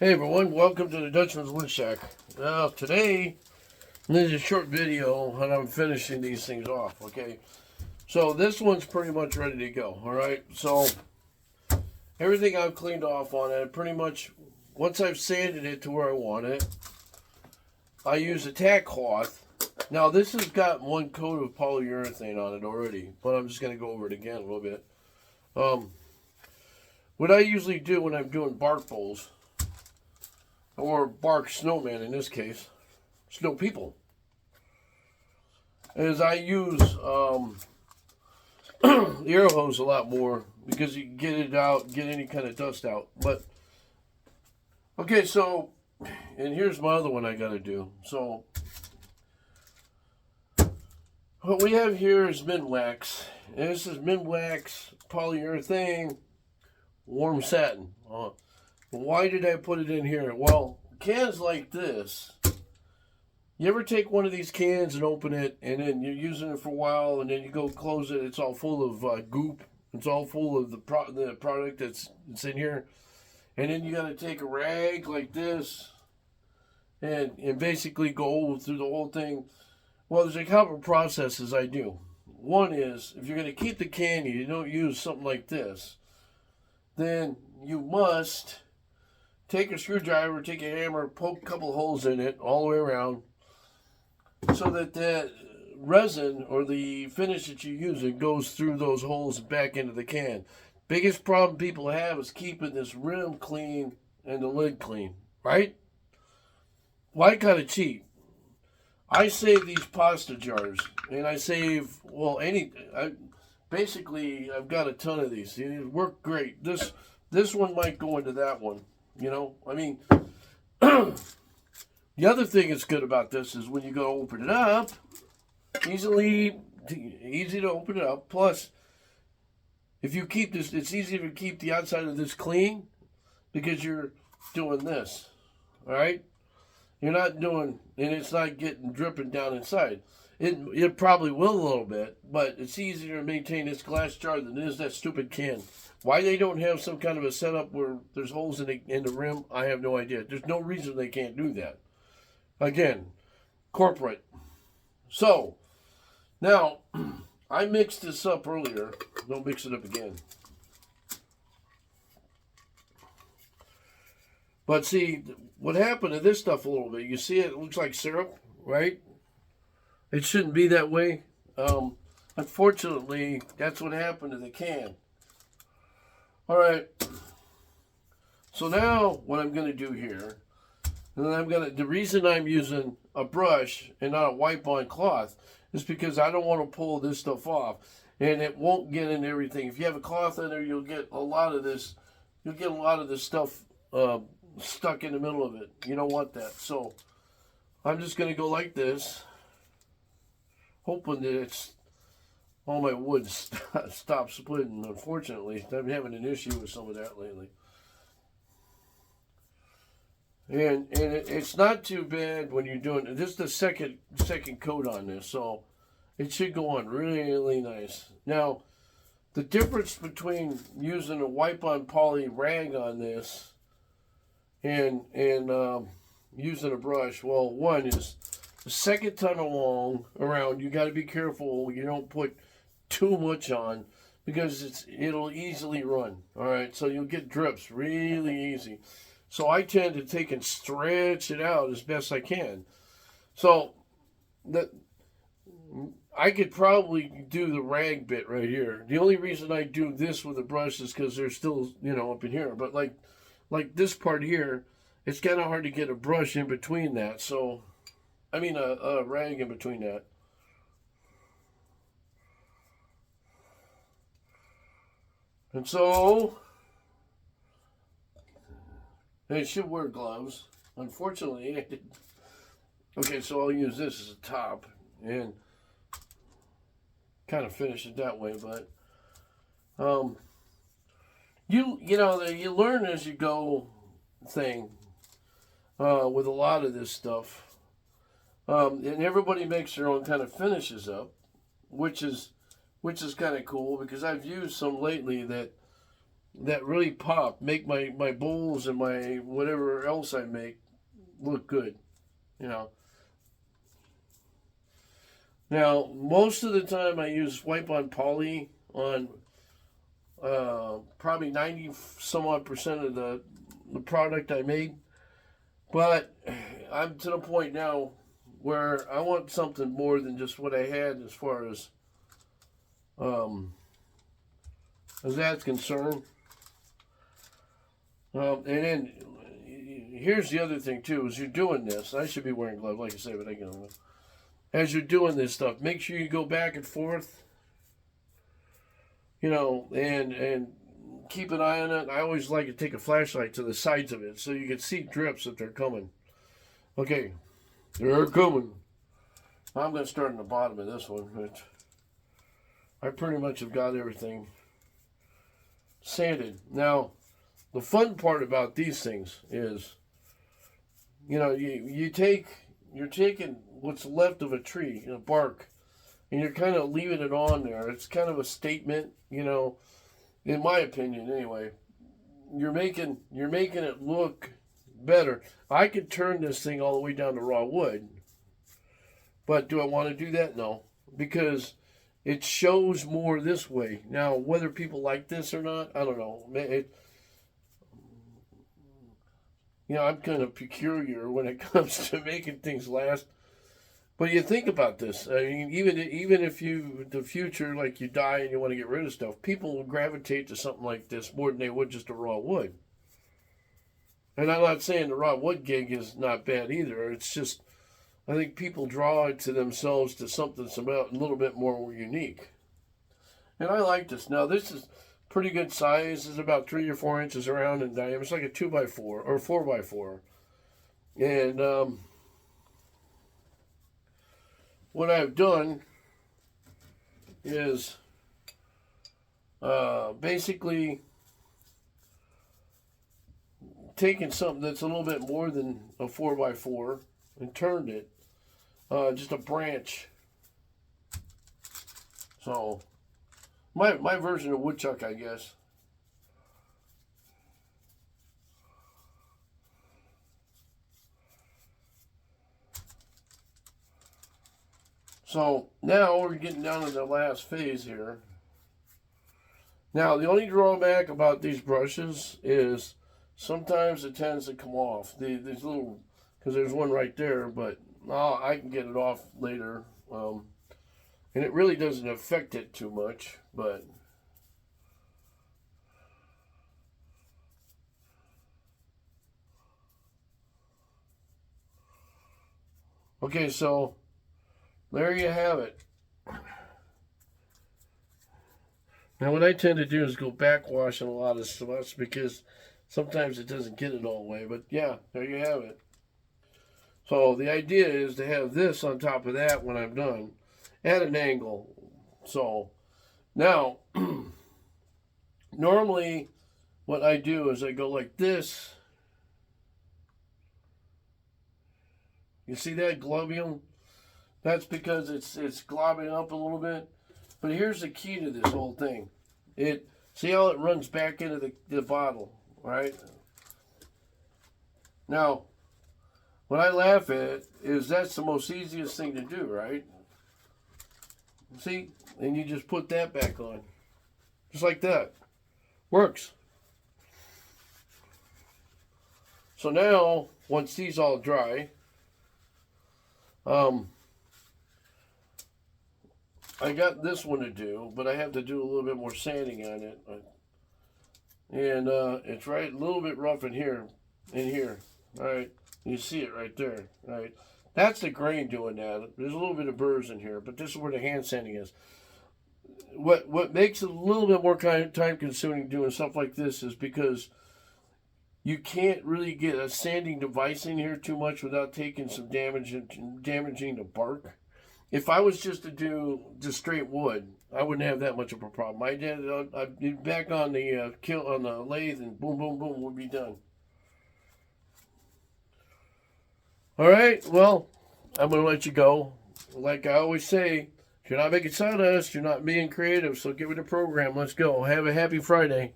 Hey everyone, welcome to the Dutchman's Wood Shack. Now today, this is a short video and I'm finishing these things off, okay? So this one's pretty much ready to go, alright? So everything I've cleaned off on it, pretty much, once I've sanded it to where I want it, I use a tack cloth. Now this has got one coat of polyurethane on it already, but I'm just going to go over it again a little bit. What I usually do when I'm doing bark bowls, or bark snowman in this case, snow people, is I use the air hose a lot more because you can get it out, get any kind of dust out. But okay, so, and here's my other one I gotta do. So what we have here is Minwax, and this is Minwax polyurethane warm satin. Why did I put it in here? Well, cans like this, you ever take one of these cans and open it, and then you're using it for a while, and then you go close it, it's all full of goop, it's all full of the product that's in here, and then you got to take a rag like this and basically go through the whole thing. Well, there's a couple of processes I do. One is, if you're going to keep the can, you don't use something like this, then you must take a screwdriver, take a hammer, poke a couple holes in it all the way around so that that resin or the finish that you're using goes through those holes back into the can. Biggest problem people have is keeping this rim clean and the lid clean, right? Well, I kind of cheat. I save these pasta jars, and I save, well, basically, I've got a ton of these. They work great. This one might go into that one. You know, I mean, the other thing that's good about this is when you go open it up, easy to open it up. Plus, if you keep this, it's easier to keep the outside of this clean because you're doing this, all right? You're not doing, and it's not getting dripping down inside. It probably will a little bit, but it's easier to maintain this glass jar than it is that stupid can. Why they don't have some kind of a setup where there's holes in the rim, I have no idea. There's no reason they can't do that. Again, corporate. So, now, I mixed this up earlier. Don't mix it up again. But see, what happened to this stuff a little bit, you see it looks like syrup, right? It shouldn't be that way. Unfortunately, that's what happened to the can. All right. So now what I'm going to do here, and the reason I'm using a brush and not a wipe-on cloth is because I don't want to pull this stuff off, and it won't get in everything. If you have a cloth in there, you'll get a lot of this stuff stuck in the middle of it. You don't want that. So I'm just going to go like this, hoping that all my wood stops splitting. Unfortunately, I'm having an issue with some of that lately. And it's not too bad when you're doing it. This is the second coat on this, so it should go on really nice. Now, the difference between using a wipe-on poly rag on this and using a brush, well, one is the second time around, you got to be careful you don't put too much on because it'll easily run. All right, so you'll get drips really easy. So I tend to take and stretch it out as best I can. So I could probably do the rag bit right here. The only reason I do this with a brush is because they're still, up in here. But like this part here, it's kind of hard to get a brush in between that. So, I mean a rag in between that. And so, I should wear gloves. Unfortunately, I didn't. Okay, so I'll use this as a top and kind of finish it that way. But you learn as you go thing with a lot of this stuff, and everybody makes their own kind of finishes up, which is kind of cool because I've used some lately that that really pop, make my bowls and my whatever else I make look good, you know. Now, most of the time I use Wipe-On Poly on probably 90 some odd percent of the product I made. But I'm to the point now where I want something more than just what I had as far as that's concerned. And then here's the other thing too: is you're doing this. I should be wearing gloves, like I say, but I can. As you're doing this stuff, make sure you go back and forth. You know, and keep an eye on it. I always like to take a flashlight to the sides of it so you can see drips if they're coming. Okay, they're coming. I'm going to start on the bottom of this one, which I pretty much have got everything sanded. Now, the fun part about these things is, you know, you're taking what's left of a tree, you know, bark, and you're kind of leaving it on there. It's kind of a statement, you know, in my opinion anyway. You're making it look better. I could turn this thing all the way down to raw wood, but do I want to do that? No, because it shows more this way. Now, whether people like this or not, I don't know. You know, I'm kind of peculiar when it comes to making things last. But you think about this. I mean, even if the future, like you die and you want to get rid of stuff, people will gravitate to something like this more than they would just a raw wood. And I'm not saying the raw wood gig is not bad either. It's just, I think people draw it to themselves to something that's about a little bit more unique. And I like this. Now, this is pretty good size. It's about 3 or 4 inches around in diameter. It's like a 2x4 or 4x4. And what I've done is basically taken something that's a little bit more than a 4x4 and turned it just a branch. So my version of woodchuck, I guess. So now we're getting down to the last phase here. Now, the only drawback about these brushes is sometimes it tends to come off. These little, because there's one right there, but I can get it off later. And it really doesn't affect it too much, but okay, so there you have it. Now, what I tend to do is go backwash on a lot of stuff because sometimes it doesn't get it all the way. But yeah, there you have it. So the idea is to have this on top of that when I'm done at an angle. So now, normally what I do is I go like this. You see that globium? That's because it's globbing up a little bit. But here's the key to this whole thing. See how it runs back into the bottle, right? Now, what I laugh at is that's the most easiest thing to do, right? See? And you just put that back on. Just like that. Works. So now, once these all dry, I got this one to do, but I have to do a little bit more sanding on it. And it's right a little bit rough in here. All right. You see it right there. All right. That's the grain doing that. There's a little bit of burrs in here, but this is where the hand sanding is. What makes it a little bit more time consuming doing stuff like this is because you can't really get a sanding device in here too much without taking some damage and damaging the bark. If I was just to do just straight wood, I wouldn't have that much of a problem. I'd be back on the on the lathe and boom, boom, boom, we'll be done. All right, well, I'm going to let you go. Like I always say, if you're not making sawdust, you're not being creative, so get with the program. Let's go. Have a happy Friday.